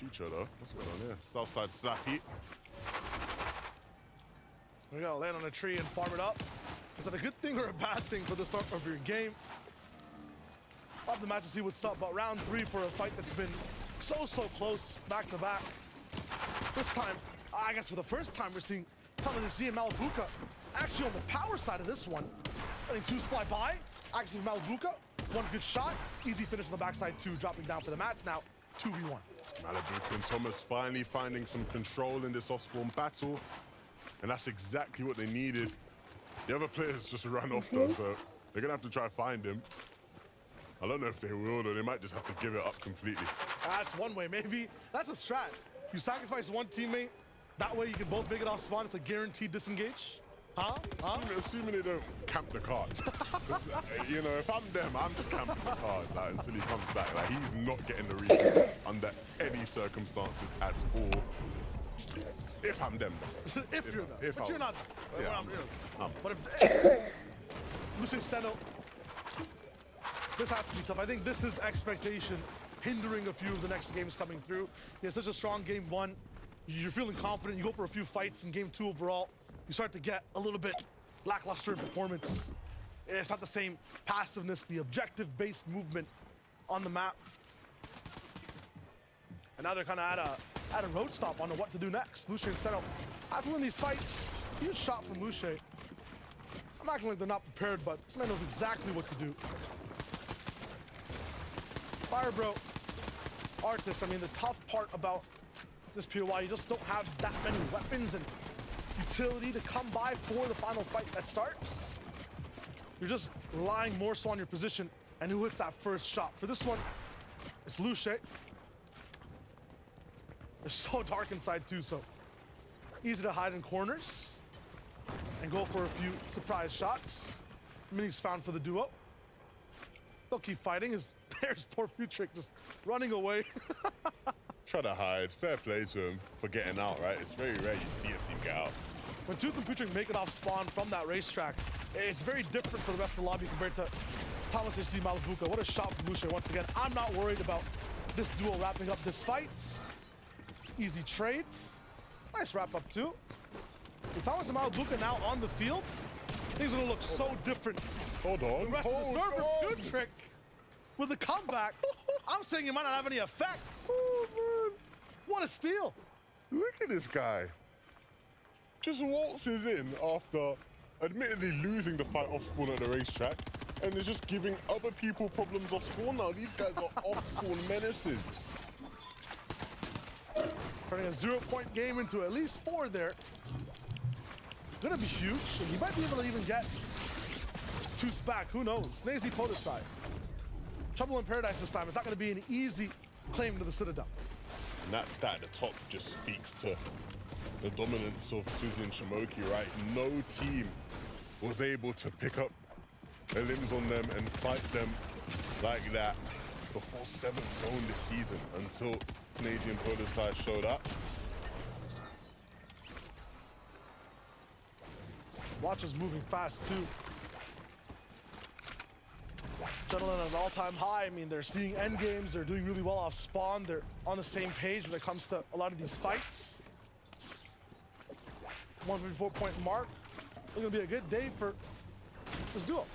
Chicho though. What's going on here? Southside Slappy. We gotta land on a tree and farm it up. Is that a good thing or a bad thing for the start of your game? I'll have the match to see what's up, but round 3 for a fight that's been so close, back to back. This time, I guess for the first time, we're seeing Tamanisi and Malabuka actually on the power side of this one. Letting 2s fly by. Actually, Malabuka, one good shot. Easy finish on the backside, 2 dropping down for the mats. Now, 2v1. Malabuka and Thomas finally finding some control in this off-spawn battle. And that's exactly what they needed. The other players just ran off though, so they're gonna have to try and find him. I don't know if they will, though. They might just have to give it up completely. That's one way, maybe. That's a strat. You sacrifice one teammate, that way you can both make it off spawn. It's a guaranteed disengage. Huh? Assuming they don't camp the card. You know, if I'm them, I'm just camping the card like, until he comes back. Like, he's not getting the replay under any circumstances at all. If I'm them, though. if you're them. But you're not them. Yeah, but if Lucian Steno, this has to be tough. I think this is expectation hindering a few of the next games coming through. He has such a strong game 1. You're feeling confident. You go for a few fights in game 2 overall. You start to get a little bit lackluster in performance. It's not the same passiveness, the objective-based movement on the map. And now they're kind of at a road stop on what to do next. Luce and Steno have to win these fights. Huge shot from Luce. I'm acting like they're not prepared, but this man knows exactly what to do. Fire Bro, Artist, I mean, the tough part about this POI, you just don't have that many weapons and utility to come by for the final fight that starts. You're just relying more so on your position and who hits that first shot. For this one, it's Luce. It's so dark inside too, so easy to hide in corners and go for a few surprise shots. Minis found for the duo. They'll keep fighting as there's poor Futrick just running away. Try to hide. Fair play to him for getting out, right? It's very rare you see a team get out. When Tooth and Futrick make it off spawn from that racetrack, it's very different for the rest of the lobby compared to Thomas and Steve Malabuka. What a shot from Luce once again. I'm not worried about this duo wrapping up this fight. Easy trade. Nice wrap up too. With Thomas and Malabuka now on the field, things are gonna look so different. Hold on. The rest of the server, Futrick with a comeback. I'm saying he might not have any effect. Oh, man. What a steal. Look at this guy. Just waltzes in after admittedly losing the fight off spawn at the racetrack and is just giving other people problems off spawn now. These guys are off spawn menaces. Turning a 0-point game into at least 4 there. Gonna be huge, and he might be able to even get 2 back. Who knows? Snazy Podicide. Trouble in Paradise this time. It's not gonna be an easy claim to the Citadel. And that stat at the top just speaks to the dominance of Suzy and Shimoki, right? No team was able to pick up their limbs on them and fight them like that before 7th zone this season until Snazy and Podicide showed up. Watch is moving fast too. Gentlemen at an all-time high. I mean, they're seeing end games. They're doing really well off spawn. They're on the same page when it comes to a lot of these fights. 154-point mark. It's gonna be a good day for this duo.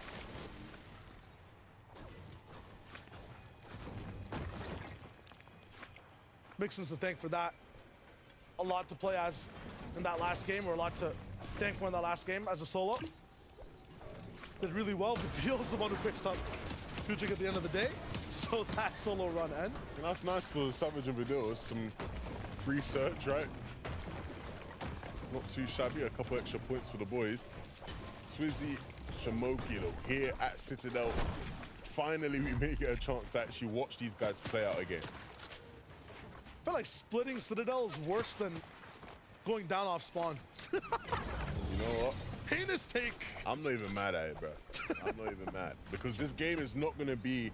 Mixon's to thank for that. A lot to play as in that last game, or a lot to thank for in that last game as a solo. Did really well, but Deal's the one who picks up Futrick at the end of the day. So that solo run ends. And that's nice for Savage and Vidal. Some free search, right? Not too shabby. A couple extra points for the boys. Swizzy, Shimoki, look, here at Citadel. Finally, we may get a chance to actually watch these guys play out again. I feel like splitting Citadel is worse than going down off spawn. You know what? Heinous take. I'm not even mad at it, bro. I'm not even mad. Because this game is not going to be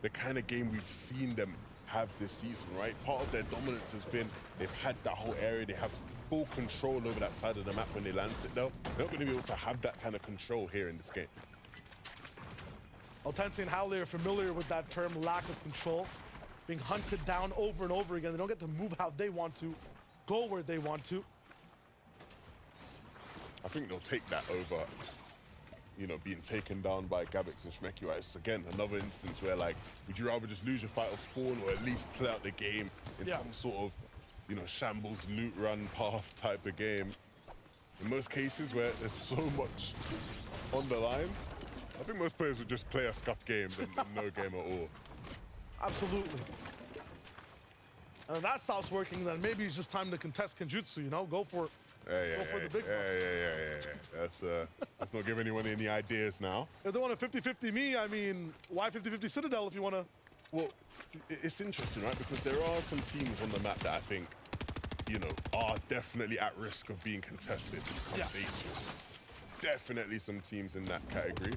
the kind of game we've seen them have this season, right? Part of their dominance has been they've had that whole area. They have full control over that side of the map when they land it, though. They're not going to be able to have that kind of control here in this game. Altensi and Howley are familiar with that term, lack of control. being hunted down over and over again. They don't get to move how they want to, go where they want to. I think they'll take that over, you know, being taken don by Gabix and Shmeki, right? It's again another instance where, like, would you rather just lose your fight off spawn or at least play out the game in some sort of, you know, shambles, loot run path type of game? In most cases where there's so much on the line, I think most players would just play a scuffed game than no game at all. Absolutely. And if that stops working, then maybe it's just time to contest Kenjutsu, you know? Go for it. Go for the big one. Let's not give anyone any ideas now. If they want a 50-50 me, I mean, why 50-50 Citadel if you want to? Well, it's interesting, right? Because there are some teams on the map that I think, you know, are definitely at risk of being contested. Yeah. Definitely some teams in that category.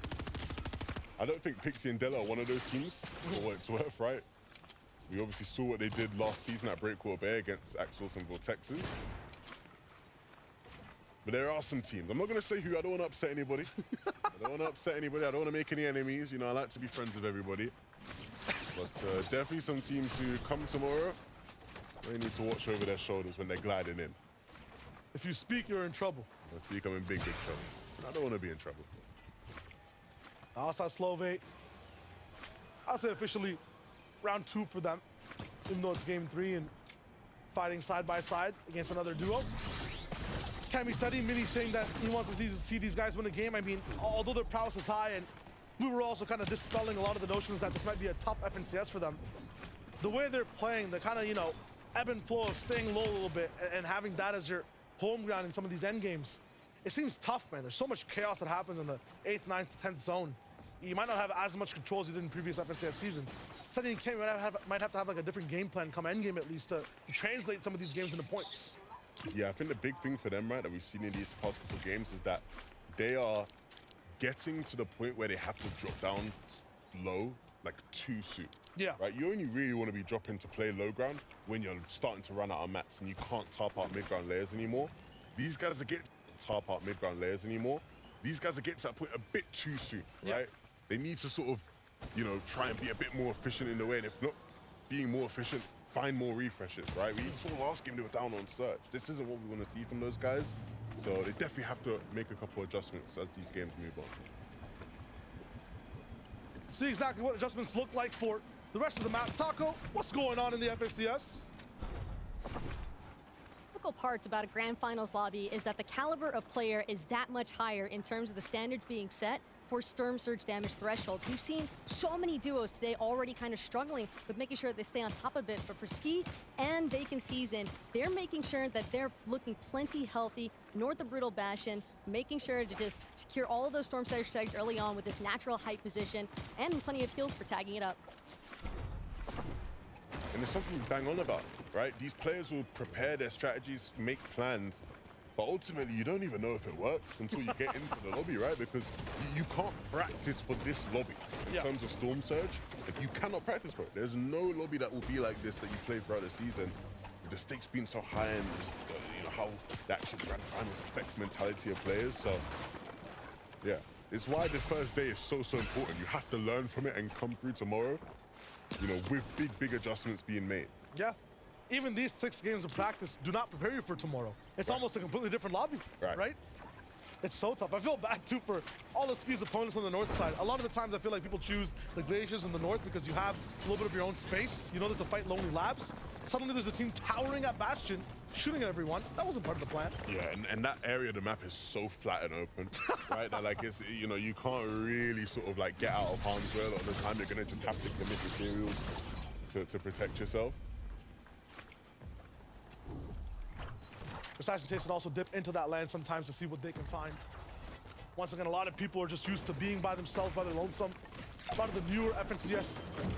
I don't think Pixie and Della are one of those teams, for what it's worth, right? We obviously saw what they did last season at Breakwater Bay against Axos and Vortexes. But there are some teams. I'm not going to say who. I don't want to upset anybody. I don't want to upset anybody. I don't want to make any enemies. You know, I like to be friends with everybody. But definitely some teams who come tomorrow, they need to watch over their shoulders when they're gliding in. If you speak, you're in trouble. If I speak, I'm in big, big trouble. I don't want to be in trouble. Outside Slove, I'll say officially round 2 for them, even though it's game 3 and fighting side by side against another duo. Cammy Steady, Mini saying that he wants to see these guys win a game. I mean, although their prowess is high, and we were also kind of dispelling a lot of the notions that this might be a tough FNCS for them. The way they're playing, the kind of, you know, ebb and flow of staying low a little bit and having that as your home ground in some of these end games, it seems tough, man. There's so much chaos that happens in the 8th, 9th, 10th zone. You might not have as much control as you did in previous FNCS seasons. Setting might have to have like a different game plan come end game at least to translate some of these games into points. Yeah, I think the big thing for them, right, that we've seen in these past couple games is that they are getting to the point where they have to drop down low, like, too soon. Yeah. Right? You only really want to be dropping to play low ground when you're starting to run out of mats and you can't tarp out mid-ground layers anymore. These guys are getting to tarp out mid-ground layers anymore. These guys are getting to that point a bit too soon, right? They need to sort of, you know, try and be a bit more efficient in the way, and if not being more efficient, find more refreshes, right? We saw last game they were down on search. This isn't what we want to see from those guys. So they definitely have to make a couple adjustments as these games move on. See exactly what adjustments look like for the rest of the map. Taco, what's going on in the FNCS? Difficult parts about a grand finals lobby is that the caliber of player is that much higher in terms of the standards being set for Storm Surge damage thresholds. We've seen so many duos today already kind of struggling with making sure that they stay on top of it. But for Ski and Vacant Season, they're making sure that they're looking plenty healthy north of Brutal Bastion, making sure to just secure all of those Storm Surge tags early on with this natural height position and plenty of heals for tagging it up. And there's something to bang on about, right? These players will prepare their strategies, make plans, but ultimately you don't even know if it works until you get into the lobby, right? Because you can't practice for this lobby in terms of Storm Surge. Like, you cannot practice for it. There's no lobby that will be like this that you play throughout the season. With the stakes being so high and just, you know, how the action grand finals affects mentality of players. So, yeah, it's why the first day is so important. You have to learn from it and come through tomorrow, you know, with big adjustments being made. Yeah. Even these 6 games of practice do not prepare you for tomorrow. It's almost a completely different lobby, right? It's so tough. I feel bad too for all the Ski's opponents on the north side. A lot of the times I feel like people choose the Glaciers in the north because you have a little bit of your own space. You know there's a fight Lonely Labs. Suddenly there's a team towering at Bastion, shooting at everyone. That wasn't part of the plan. Yeah, and that area of the map is so flat and open, right? That, like, it's, you know, you can't really sort of like get out of harm's way. A lot of the time you're gonna just have to commit materials to protect yourself. Assassin Taste would also dip into that land sometimes to see what they can find. Once again, a lot of people are just used to being by themselves, by their lonesome. A lot of the newer FNCS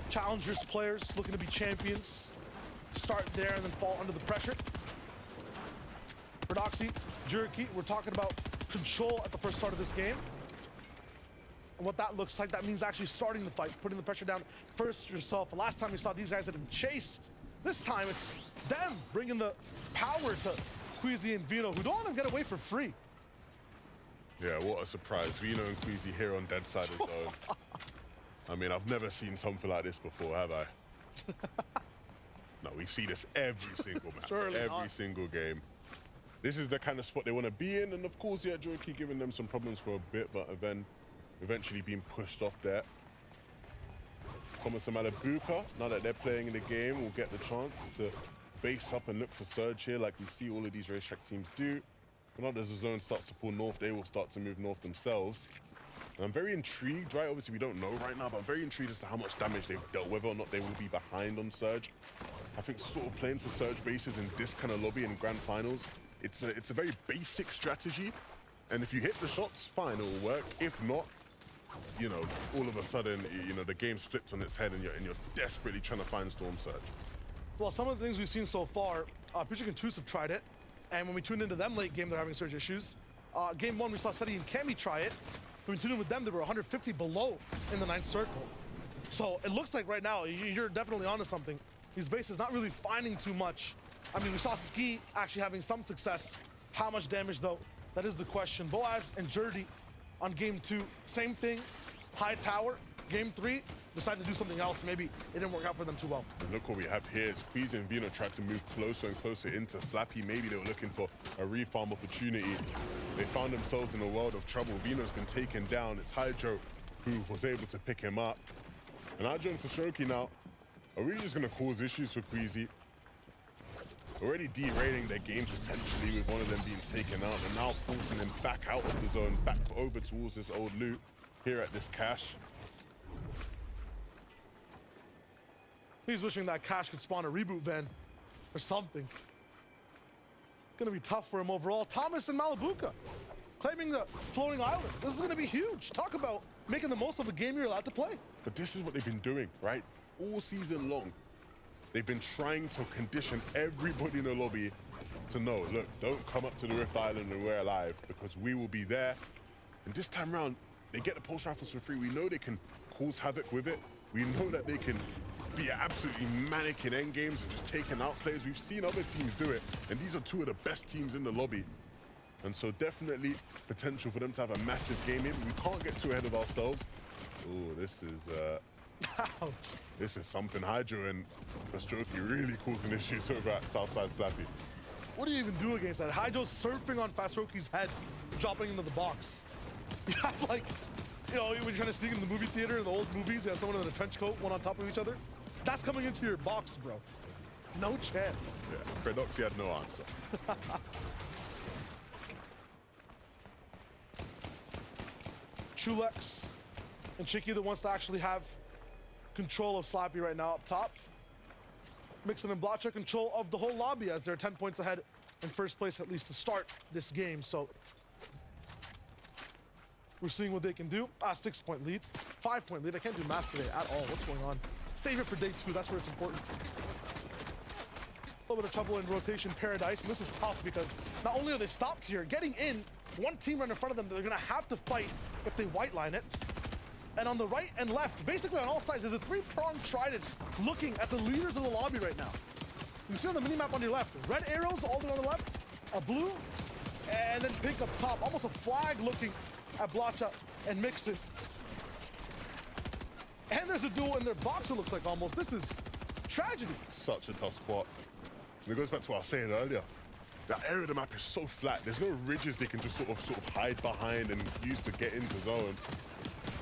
challengers players looking to be champions start there and then fall under the pressure. For Doxy, Juriki, we're talking about control at the first start of this game. And what that looks like, that means actually starting the fight, putting the pressure down first yourself. And last time we saw these guys had been chased. This time it's them bringing the power to Queasy and Vino, who don't let them get away for free. Yeah, what a surprise. Vino and Queasy here on dead side of zone. I mean, I've never seen something like this before, have I? No, we see this every single match, Surely every not. single game. This is the kind of spot they want to be in, and of course, yeah, Joki giving them some problems for a bit, but then eventually being pushed off there. Thomas and Malabuka, now that they're playing in the game, will get the chance to base up and look for surge here like we see all of these racetrack teams do. But now as the zone starts to pull north, they will start to move north themselves. And I'm very intrigued, right? Obviously, we don't know right now, but I'm very intrigued as to how much damage they've dealt, whether or not they will be behind on surge. I think sort of playing for surge bases in this kind of lobby in grand finals, it's a very basic strategy. And if you hit the shots, fine, it will work. If not, you know, all of a sudden, you know, the game's flipped on its head and you're desperately trying to find Storm Surge. Well, some of the things we've seen so far, Picture Contusive tried it, and when we tuned into them late game, they're having surge issues. Game 1, we saw Steady and Cammy try it. When we tuned in with them, they were 150 below in the 9th circle. So it looks like right now, you're definitely onto something. These bases not really finding too much. I mean, we saw Ski actually having some success. How much damage, though? That is the question. Boaz and Jerdy on game 2, same thing. High tower. Game 3, decided to do something else. Maybe it didn't work out for them too well. And look what we have here. Squeezy and Vino tried to move closer and closer into Slappy. Maybe they were looking for a refarm opportunity. They found themselves in a world of trouble. Vino's been taken down. It's Hydro who was able to pick him up. And Hydro and Fashoki now are really just going to cause issues for Queasy. Already derailing their game potentially with one of them being taken out, and now forcing them back out of the zone, back over towards this old loot here at this cache. He's wishing that Cash could spawn a reboot van or something. Gonna be tough for him overall. Thomas and Malabuka claiming the floating island. This is gonna be huge. Talk about making the most of the game you're allowed to play. But this is what they've been doing, right? All season long. They've been trying to condition everybody in the lobby to know, look, don't come up to the Rift Island and we're alive, because we will be there. And this time around, they get the pulse rifles for free. We know they can cause havoc with it. We know that they can be absolutely manic in end games and just taking out players. We've seen other teams do it, and these are two of the best teams in the lobby. And so definitely potential for them to have a massive game here. We can't get too ahead of ourselves. Oh, this is something. Hydro and Fastroki really causing issues over at Southside Slappy. What do you even do against that? Hydro's surfing on Fastroki's head, dropping into the box. You have like, you know, when you're trying to sneak into the movie theater in the old movies, you have someone in a trench coat, one on top of each other. That's coming into your box, bro. No chance. Yeah, Credoxy had no answer. Chulex and Chicky that wants to actually have control of Slappy right now up top. Mixon and Blotcha control of the whole lobby as they're 10 points ahead in first place, at least to start this game. So we're seeing what they can do. 6-point lead, 5-point lead. I can't do math today at all. What's going on? Save it for day 2. That's where it's important. A little bit of trouble in rotation paradise, and this is tough because not only are they stopped here, getting in, one team right in front of them, they're gonna have to fight if they white line it. And on the right and left, basically on all sides, there's a 3-pronged trident looking at the leaders of the lobby right now. You can see on the minimap on your left, red arrows all the way on the left, a blue, and then pink up top, almost a flag looking at Blotcha and Mixon. And there's a duel in their box, it looks like almost. This is tragedy. Such a tough spot. And it goes back to what I was saying earlier. That area of the map is so flat. There's no ridges they can just sort of hide behind and use to get into zone.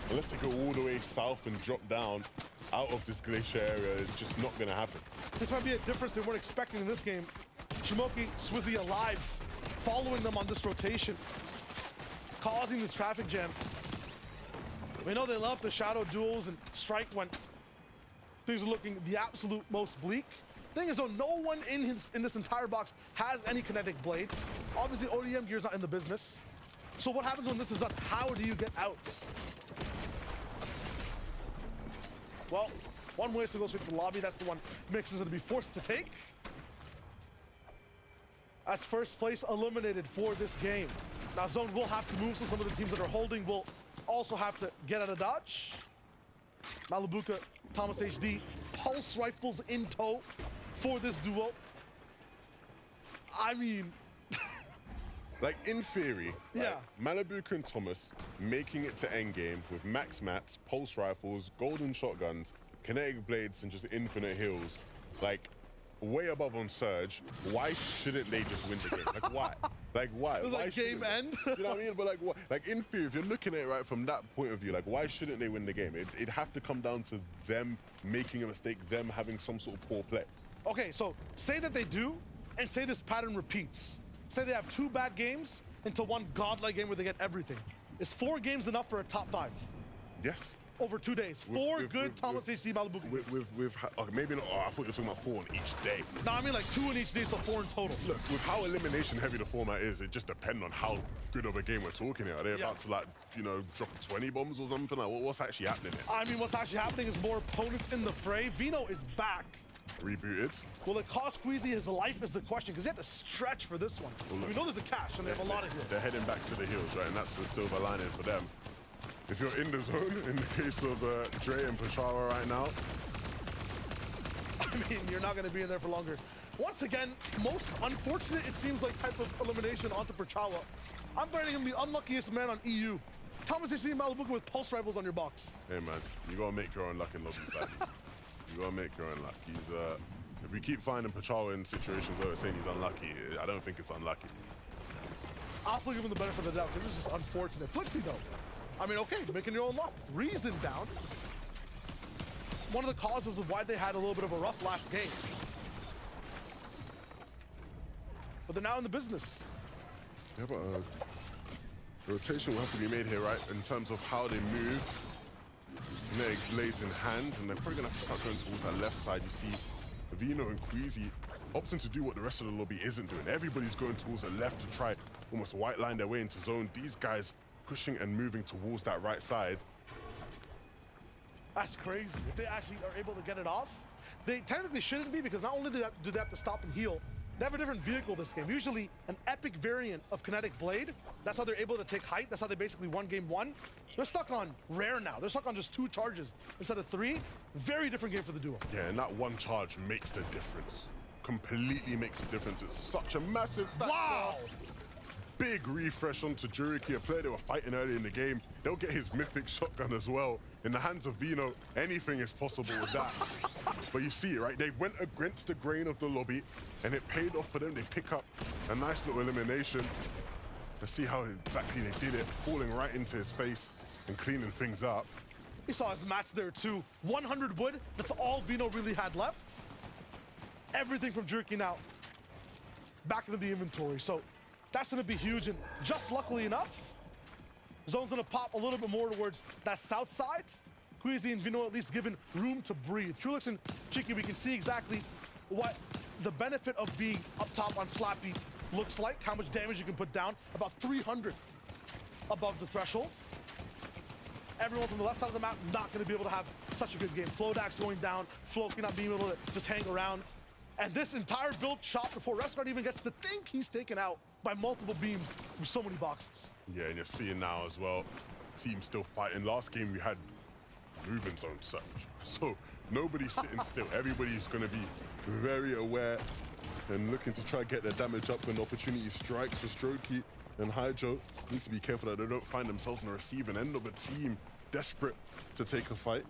Unless they go all the way south and drop down out of this glacier area, it's just not gonna happen. This might be a difference they weren't expecting in this game. Shimoki, Swizzy alive, following them on this rotation, causing this traffic jam. We know they love the shadow duels and strike when things are looking the absolute most bleak. Thing is though, no one in this entire box has any kinetic blades. Obviously ODM gear's not in the business. So what happens when this is up? How do you get out? Well, one way is to go straight to the lobby. That's the one Mix is going to be forced to take. That's first place eliminated for this game. Now Zone will have to move, so some of the teams that are holding will also have to get out of dodge. Malabuka, Thomas HD, pulse rifles in tow for this duo. I mean... Like, in theory, yeah. Malabuka and Thomas making it to endgame with max mats, pulse rifles, golden shotguns, kinetic blades, and just infinite heals. Like, way above on Surge. Why shouldn't they just win the game? Like, why? Like, why? Does Why that game shouldn't they? end? You know what I mean? But like, what? Like, in theory, if you're looking at it right from that point of view, like, why shouldn't they win the game? It'd have to come down to them making a mistake, them having some sort of poor play. Okay, so say that they do, and say this pattern repeats. Say they have 2 bad games into 1 godlike game where they get everything. Is 4 games enough for a top 5? Yes. Over 2 days. 4 good Thomas HD Malibu games. Okay, maybe not. Oh, I thought you were talking about 4 on each day. No, I mean like 2 in each day, so 4 in total. Look, with how elimination heavy the format is, it just depends on how good of a game we're talking here. Are they about to, like, you know, drop 20 bombs or something? Like, what's actually happening here? I mean, what's actually happening is more opponents in the fray. Vino is back. Rebooted. Will it cost Queasy his life is the question, because he had to stretch for this one. Well, We know there's a cache, and they have a lot of heals. They're heading back to the hills, right? And that's the silver lining for them. If you're in the zone, in the case of Dre and Pachara right now, I mean, you're not going to be in there for longer. Once again, most unfortunate, it seems like, type of elimination onto Perchawa. I'm rating him the unluckiest man on EU. Thomas HD Malibu with pulse rifles on your box. hey man, you gotta make your own luck in lobbies like this. You gotta make your own luck. He's if we keep finding Pachara in situations where we're saying he's unlucky, I don't think it's unlucky. I'll still give him the benefit of the doubt, because this is just unfortunate. Flixie, though. I mean, okay, making your own luck. Reason down. One of the causes of why they had a little bit of a rough last game. But they're now in the business. Yeah, but rotation will have to be made here, right? In terms of how they move. Leg blades in hand, and they're probably gonna have to start going towards that left side. You see Vino and Queasy opting to do what the rest of the lobby isn't doing. Everybody's going towards the left to try almost white line their way into zone. These guys pushing and moving towards that right side. That's crazy. If they actually are able to get it off, they technically shouldn't be, because not only do they have to stop and heal, they have a different vehicle this game. Usually an epic variant of Kinetic Blade. That's how they're able to take height. That's how they basically won game 1. They're stuck on rare now. They're stuck on just 2 charges instead of 3. Very different game for the duo. Yeah, and that one charge makes the difference. Completely makes the difference. It's such a massive factor. Wow! Big refresh onto Juriki, a player they were fighting early in the game. They'll get his mythic shotgun as well. In the hands of Vino, anything is possible with that. But you see it, right? They went against the grain of the lobby, and it paid off for them. They pick up a nice little elimination. Let's see how exactly they did it, falling right into his face and cleaning things up. You saw his mats there too. 100 wood, that's all Vino really had left. Everything from Jerky now back into the inventory. So that's gonna be huge, and just luckily enough, zone's gonna pop a little bit more towards that south side. Queasy and Vino at least given room to breathe. Trulix and Cheeky, we can see exactly what the benefit of being up top on Slappy looks like, how much damage you can put down, about 300 above the threshold. Everyone from the left side of the map not going to be able to have such a good game. Flodax going down, Floki not being able to just hang around. And this entire build shot before Resguard even gets to think he's taken out by multiple beams from so many boxes. Yeah, and you're seeing now as well, team still fighting. Last game we had moving zone surge. So nobody's sitting still. Everybody's going to be very aware and looking to try to get their damage up when opportunity strikes for Strokey and Hydro. Need to be careful that they don't find themselves on the receiving end of a team desperate to take a fight.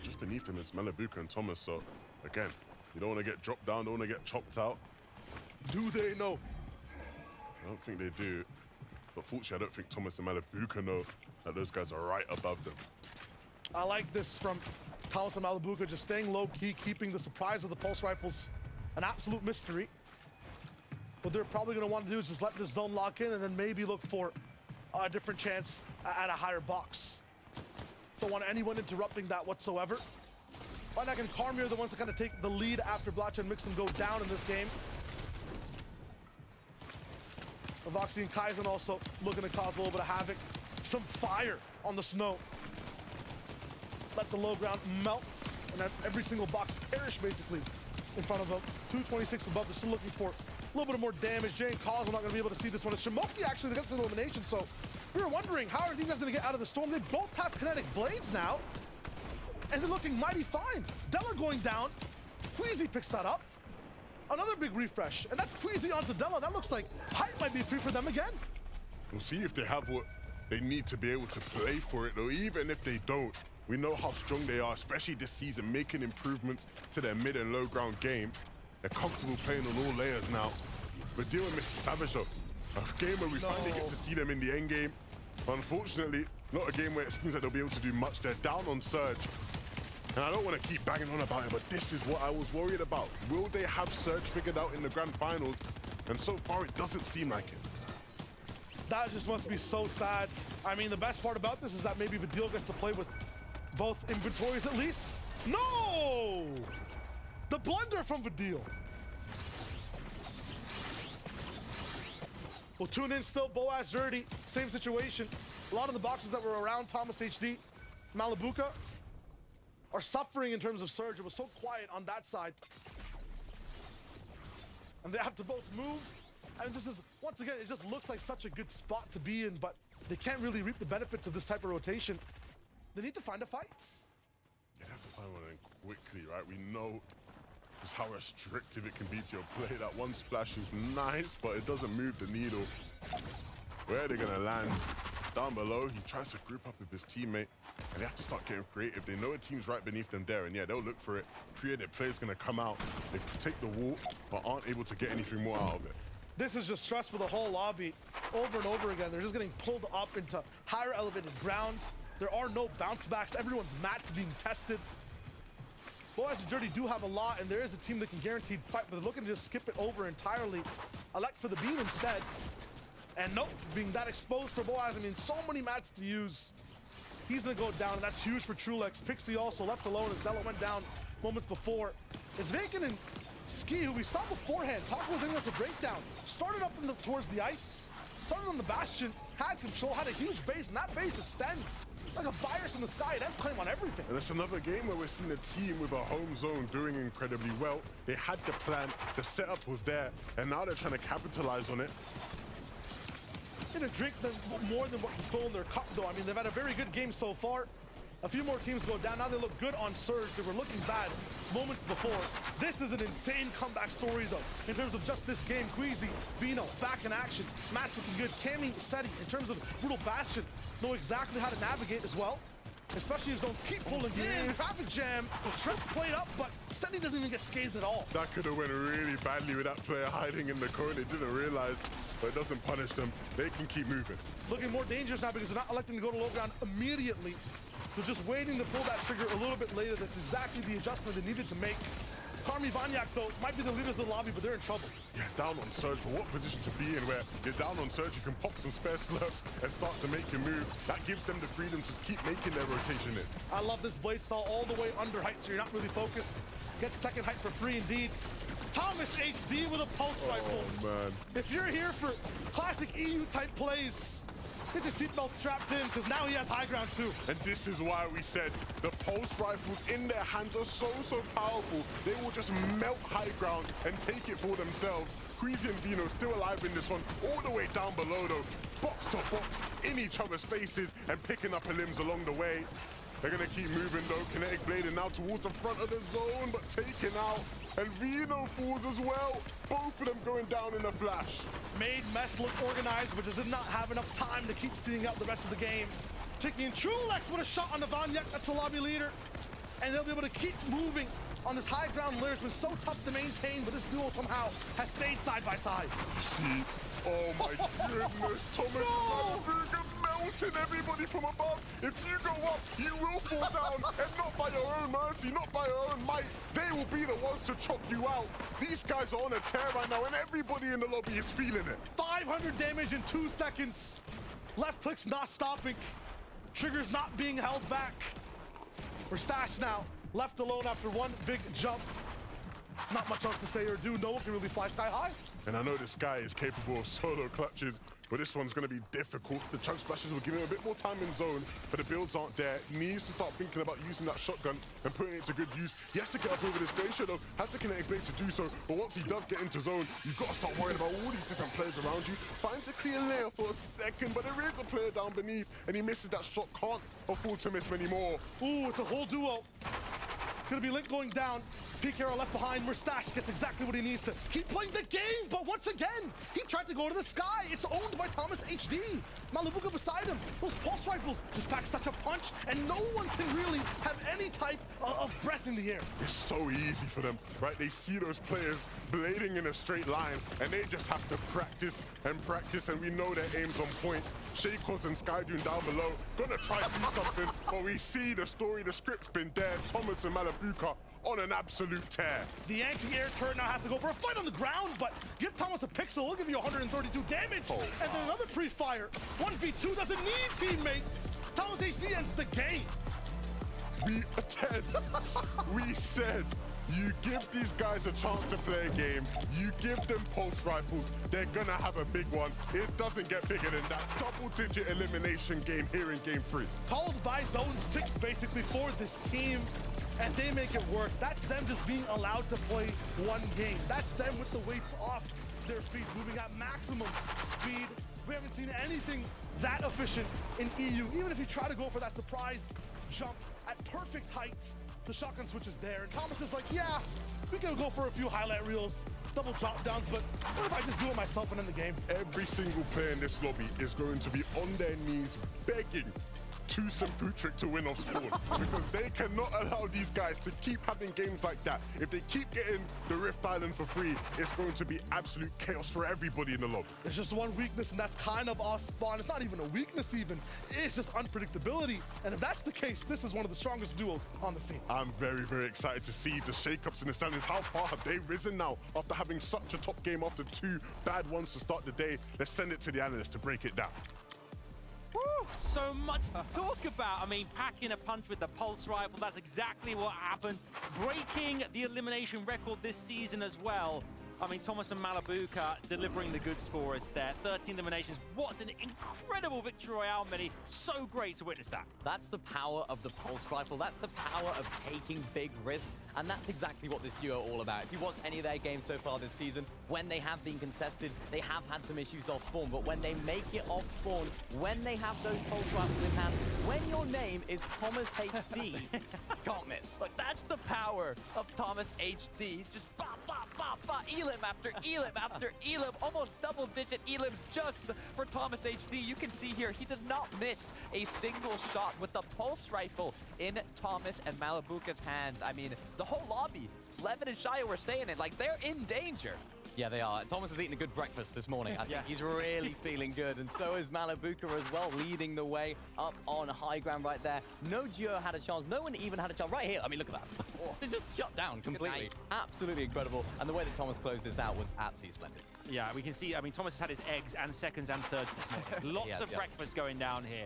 Just beneath him is Malibuka and Thomas, so again, you don't want to get dropped down, don't want to get chopped out. Do they know? I don't think they do, but fortunately I don't think Thomas and Malibuka know that those guys are right above them. I like this from Thomas and Malibuka, just staying low-key, keeping the surprise of the pulse rifles an absolute mystery. What they're probably going to want to do is just let this zone lock in and then maybe look for a different chance at a higher box. Don't want anyone interrupting that whatsoever. Vinak and Karmi are the ones that kind of take the lead after Blatcha and Mixon go down in this game. Voxy and Kaizen also looking to cause a little bit of havoc. Some fire on the snow. Let the low ground melt, and then every single box perish basically in front of them. 226 above, they're still looking for a little bit more damage. Jay and Cause are not going to be able to see this one. It's Shimoki actually that gets the elimination, so we were wondering, how are these guys going to get out of the storm? They both have kinetic blades now, and they're looking mighty fine. Della going down. Queasy picks that up. Another big refresh, and that's Queasy onto Della. That looks like height might be free for them again. We'll see if they have what they need to be able to play for it, though. Even if they don't, We know how strong they are, especially this season, making improvements to their mid and low ground game. They're comfortable playing on all layers now. We're dealing with Mr. Savage though. A game where we finally get to see them in the end game. Unfortunately, not a game where it seems like they'll be able to do much. They're down on Surge. And I don't want to keep banging on about it, but this is what I was worried about. Will they have Surge figured out in the grand finals? And so far, it doesn't seem like it. That just must be so sad. I mean, the best part about this is that maybe Vidil gets to play with both inventories at least. No! The blunder from Vidil. We'll tune in still. Boaz Dirty, same situation. A lot of the boxes that were around Thomas HD, Malabuka, are suffering in terms of Surge. It was so quiet on that side. And they have to both move. And this is, once again, it just looks like such a good spot to be in, but they can't really reap the benefits of this type of rotation. They need to find a fight. You'd have to find one in quickly, right? We know just how restrictive it can be to your play. That one splash is nice, but it doesn't move the needle. Where are they gonna land? Down below, he tries to group up with his teammate, and they have to start getting creative. They know a team's right beneath them there, and yeah, they'll look for it. Creative player's gonna come out. They take the wall, but aren't able to get anything more out of it. This is just stress for the whole lobby over and over again. They're just getting pulled up into higher elevated ground. There are no bounce backs. Everyone's mats being tested. Boaz and Dirty do have a lot, and there is a team that can guaranteed fight, but they're looking to just skip it over entirely. Elect for the beam instead. And nope, being that exposed for Boaz, I mean, so many mats to use. He's gonna go down, and that's huge for Trulex. Pixie also left alone as Della went down moments before. It's Vacant and Ski, who we saw beforehand. Taco was giving us a breakdown. Started up towards the ice, started on the Bastion, had control, had a huge base, and that base extends like a virus in the sky. It has claim on everything. And it's another game where we're seeing a team with a home zone doing incredibly well. They had the plan, the setup was there, and now they're trying to capitalize on it. Didn't drink them more than what can fill in their cup, though. I mean, they've had a very good game so far. A few more teams go down. Now they look good on Surge. They were looking bad moments before. This is an insane comeback story, though, in terms of just this game. Queasy, Vino, back in action. Matt's looking good. Cammy, Seti, in terms of Brutal Bastion, know exactly how to navigate as well. Especially if zones keep pulling you in. Traffic jam. Shrimp played up, but Seti doesn't even get scathed at all. That could have went really badly with that player hiding in the corner. They didn't realize, but it doesn't punish them. They can keep moving. Looking more dangerous now because they're not electing to go to low ground immediately. They're just waiting to pull that trigger a little bit later. That's exactly the adjustment they needed to make. Karmi Vanyak, though, might be the leaders of the lobby, but they're in trouble. Yeah, down on Surge, but what position to be in where you're down on Surge, you can pop some spare slurps and start to make your move. That gives them the freedom to keep making their rotation in. I love this blade style all the way under height, so you're not really focused. Get second height for free indeed. Thomas HD with a pulse rifle. Oh, man. If you're here for classic EU-type plays, get your seatbelt strapped in, because now he has high ground too. And this is why we said the pulse rifles in their hands are so powerful. They will just melt high ground and take it for themselves. Queasy and Vino still alive in this one, all the way down below though. Box to box, in each other's faces and picking up limbs along the way. They're gonna keep moving though. Kinetic Blade now towards the front of the zone, but taken out. And Vino falls as well. Both of them going down in a flash. Made Mess look organized, but just did not have enough time to keep seeing out the rest of the game. Chicky and Trulex with a shot on the Vanyak, that's the lobby leader. And they'll be able to keep moving on this high ground layer. It's been so tough to maintain, but this duo somehow has stayed side by side. See, oh my goodness, Thomas Malabuka melting everybody from above. If you go up, you will fall down, and not by your own mercy, not by your own might. They will be the ones to chop you out. These guys are on a tear right now, and everybody in the lobby is feeling it. 500 damage in 2 seconds. Left click's not stopping. Trigger's not being held back. We're stashed now, left alone after one big jump. Not much else to say or do. No one can really fly sky high. And I know this guy is capable of solo clutches, but this one's going to be difficult. The chunk splashes will give him a bit more time in zone, but the builds aren't there. He needs to start thinking about using that shotgun and putting it to good use. He has to get up over this glacier though, has the kinetic blade to do so, but once he does get into zone, you've got to start worrying about all these different players around you. Finds a clear layer for a second, but there is a player down beneath, and he misses that shot. Can't afford to miss many more. Ooh, it's a whole duo. It's gonna be Link going down. PKR left behind. Mustache gets exactly what he needs to keep playing the game, but once again, he tried to go to the sky. It's owned by Thomas HD. Malibuka beside him. Those pulse rifles just pack such a punch, and no one can really have any type of breath in the air. It's so easy for them, right? They see those players blading in a straight line, and they just have to practice, and we know their aim's on point. Shakos and Skydune down below, gonna try to do something, but we see the story, the script's been there. Thomas and Malibuka on an absolute tear. The anti-air turret now has to go for a fight on the ground, but give Thomas a pixel, he'll give you 132 damage. And then another pre-fire. 1v2 doesn't need teammates. Thomas HD ends the game. Ted, we said, you give these guys a chance to play a game, you give them pulse rifles, they're gonna have a big one. It doesn't get bigger than that. Double-digit elimination game here in Game 3. Called by Zone 6 basically for this team, and they make it work. That's them just being allowed to play one game. That's them with the weights off their feet, moving at maximum speed. We haven't seen anything that efficient in EU. Even if you try to go for that surprise jump at perfect height, the shotgun switch is there, and Thomas is like, yeah, we can go for a few highlight reels, double drop downs, but what if I just do it myself and end the game? Every single player in this lobby is going to be on their knees begging Tusem Putrick to win off spawn because they cannot allow these guys to keep having games like that. If they keep getting the Rift Island for free, it's going to be absolute chaos for everybody in the lobby. There's just one weakness, and that's kind of off spawn. It's not even a weakness even. It's just unpredictability. And if that's the case, this is one of the strongest duos on the scene. I'm very, very excited to see the shakeups in the standings. How far have they risen now after having such a top game after 2 bad ones to start the day? Let's send it to the analyst to break it down. Woo, so much to talk about. I mean, packing a punch with the pulse rifle, that's exactly what happened. Breaking the elimination record this season as well. I mean, Thomas and Malibuka delivering the goods for us there. 13 eliminations. What an incredible victory royale, Mini. So great to witness that. That's the power of the pulse rifle. That's the power of taking big risks. And that's exactly what this duo are all about. If you watch any of their games so far this season, when they have been contested, they have had some issues off spawn. But when they make it off spawn, when they have those pulse rifles in hand, when your name is Thomas HD, can't miss. Look, that's the power of Thomas HD. He's just bop, bop, bop, bop, elim after elim after elim, almost double-digit elims just for Thomas HD. You can see here, he does not miss a single shot with the pulse rifle in Thomas and Malibuka's hands. I mean, the whole lobby, Levin and Shia were saying it, like they're in danger. Yeah, they are. Thomas has eaten a good breakfast this morning. I think he's really feeling good, and so is Malibuka as well, leading the way up on high ground right there. No duo had a chance. No one even had a chance. Right here, I mean, look at that. It's just shut down completely. Absolutely incredible. And the way that Thomas closed this out was absolutely splendid. Yeah, we can see, I mean, Thomas has had his eggs and seconds and thirds this morning. Lots of breakfast going down here.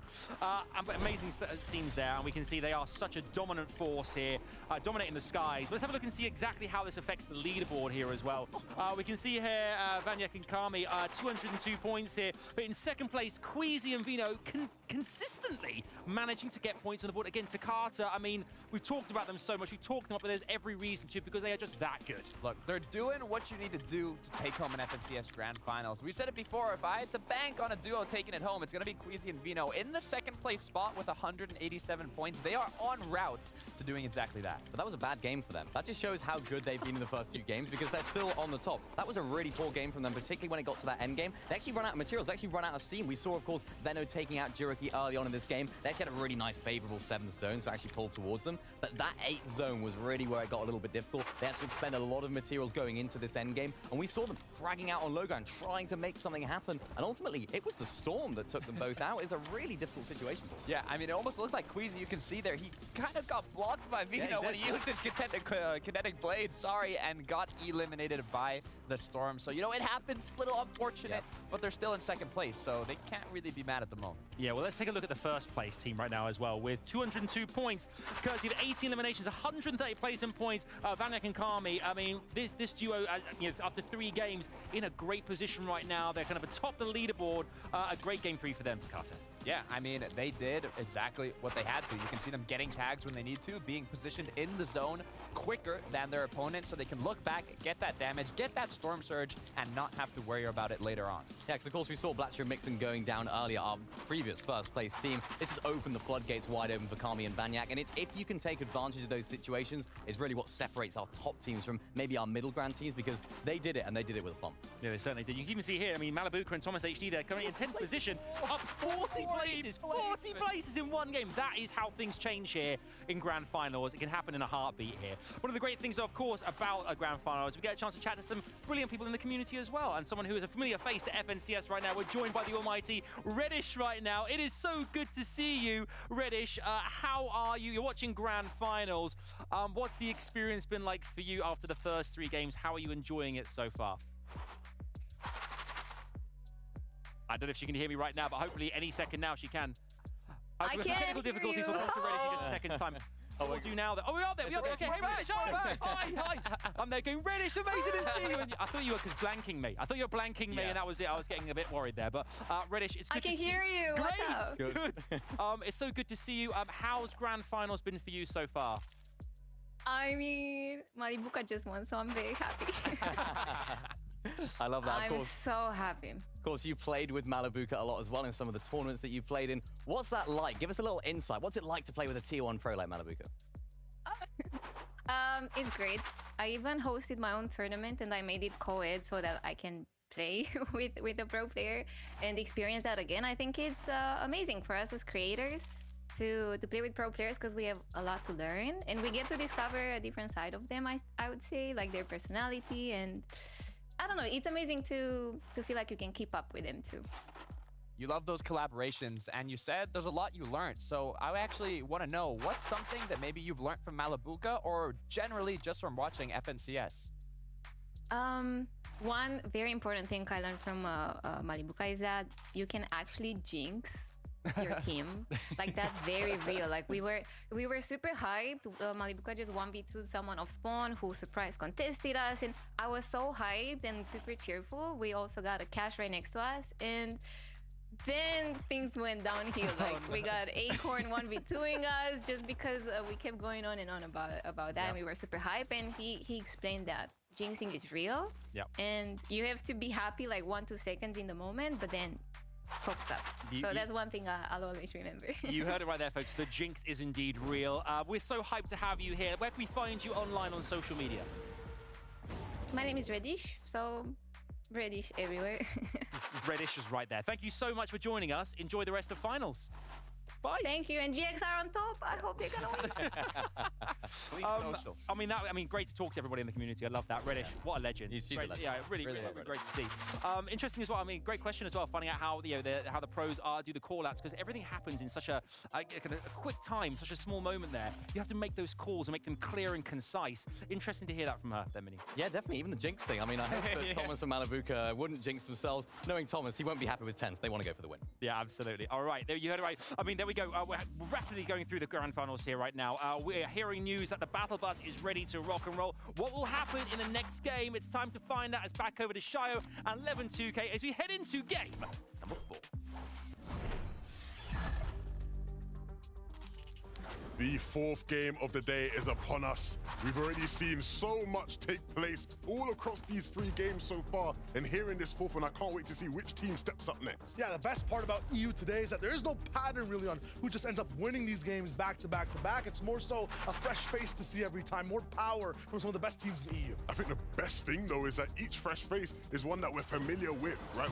Amazing scenes there, and we can see they are such a dominant force here, dominating the skies. Let's have a look and see exactly how this affects the leaderboard here as well. We can see here Vanyek and Kami, 202 points here, but in second place, Queasy and Vino consistently managing to get points on the board. Again, Takata, I mean, we've talked about them so much, we've talked them up, but there's every reason to because they are just that good. Look, they're doing what you need to do to take home an FNCS Grand Finals. We said it before, if I had to bank on a duo taking it home, it's going to be Queasy and Vino in the second place spot with 187 points. They are en route to doing exactly that. But that was a bad game for them. That just shows how good they've been in the first 2 games because they're still on the top. That was a really poor game from them, particularly when it got to that end game. They actually run out of materials. They actually run out of steam. We saw, of course, Veno taking out Juroki early on in this game. They actually had a really nice, favorable 7th zone to actually pull towards them. But that 8th zone was really where it got a little bit difficult. They had to expend a lot of materials going into this end game. And we saw them fragging out on low ground, trying to make something happen. And ultimately, it was the Storm that took them both out. It's a really difficult situation for them. Yeah, I mean, it almost looked like Queasy. You can see there, he kind of got blocked by Vino when he used his kinetic blade, and got eliminated by the Storm. So, you know, it happens, a little unfortunate, but they're still in second place, so they can't really be mad at the moment. Yeah, well, let's take a look at the first place team right now as well, with 202 points, courtesy of 18 eliminations, 130 placement points. Vanyek and Kami, I mean, this duo, you know, after 3 games, in a great position right now. They're kind of atop the leaderboard. A great game 3 for them, Takata. Yeah, I mean, they did exactly what they had to. You can see them getting tags when they need to, being positioned in the zone quicker than their opponent so they can look back, get that damage, get that Storm Surge, and not have to worry about it later on. Yeah, because of course we saw Blatcher and Mixon going down earlier, our previous first place team. This has opened the floodgates wide open for Kami and Banyak, and it's if you can take advantage of those situations is really what separates our top teams from maybe our middle ground teams, because they did it, and they did it with aplomb. Yeah, they certainly did. You can even see here, I mean, Malabuka and Thomas HD, they're currently in 10th position, up 40 places. 40 places in one game. That is how things change here in Grand Finals. It can happen in a heartbeat here. One of the great things, of course, about a Grand Final is we get a chance to chat to some brilliant people in the community as well, and someone who is a familiar face to FNCS right now. We're joined by the almighty Reddish right now. It is so good to see you, Reddish. How are you? You're watching Grand Finals. What's the experience been like for you after the first 3 games? How are you enjoying it so far? I don't know if she can hear me right now, but hopefully any second now she can. I can Technical hear difficulties you. will come to Reddish in just a second's time. We'll do now. Oh, we are there. We are there. Okay, hey, Reddish. Hi. I'm there going, Reddish, amazing to see you. And I thought you were blanking me. I thought you were blanking me, and that was it. I was getting a bit worried there. But Reddish, it's good to see you. I can hear you. Great. What's up? Good. It's so good to see you. How's Grand Finals been for you so far? I mean, Malibuca just won, so I'm very happy. I love that. I'm so happy. Of course, you played with Malabuka a lot as well in some of the tournaments that you played in. What's that like? Give us a little insight. What's it like to play with a Tier 1 pro like Malabuka? It's great. I even hosted my own tournament and I made it co-ed so that I can play with a pro player and experience that again. I think it's amazing for us as creators to play with pro players because we have a lot to learn and we get to discover a different side of them, I would say, like their personality, and I don't know, it's amazing to feel like you can keep up with them too. You love those collaborations, and you said there's a lot you learned. So I actually want to know, what's something that maybe you've learned from Malabuka or generally just from watching FNCS? One very important thing I learned from Malibuka is that you can actually jinx your team. Like, that's very real. Like, we were super hyped. Malibuka just 1v2 someone off spawn who surprise contested us, and I was so hyped and super cheerful. We also got a cash right next to us, and then things went downhill. Like, we got Acorn 1v2ing us just because we kept going on and on about that, and we were super hyped, and he explained that jinxing is real, and you have to be happy like 1-2 seconds in the moment, but then focus up. So that's one thing I'll always remember. You heard it right there, folks. The jinx is indeed real. We're so hyped to have you here. Where can we find you online on social media? My name is Reddish, so Reddish everywhere. Reddish is right there. Thank you so much for joining us. Enjoy the rest of finals. Bye. Thank you, and GX are on top. I hope they're gonna win. I mean, great to talk to everybody in the community. I love that. Reddish, what a legend. He's a great, legend. yeah, really great to see. Interesting as well. I mean, great question as well. Finding out how how the pros do the call outs, because everything happens in such a quick time, such a small moment there. You have to make those calls and make them clear and concise. Interesting to hear that from her, then, Mini. Yeah, definitely. Even the jinx thing. I mean, I hope that Thomas and Malabuka wouldn't jinx themselves. Knowing Thomas, he won't be happy with 10th. They want to go for the win. Yeah, absolutely. All right, there you heard it right. I mean, there we go. We're rapidly going through the Grand Finals here right now. We're hearing news that the Battle Bus is ready to rock and roll. What will happen in the next game? It's time to find out. It's back over to Shayo and 11-2K as we head into game number 4. The 4th game of the day is upon us. We've already seen so much take place all across these 3 games so far, and here in this 4th one, I can't wait to see which team steps up next. Yeah, the best part about EU today is that there is no pattern really on who just ends up winning these games back to back to back. It's more so a fresh face to see every time, more power from some of the best teams in the EU. I think the best thing, though, is that each fresh face is one that we're familiar with, right?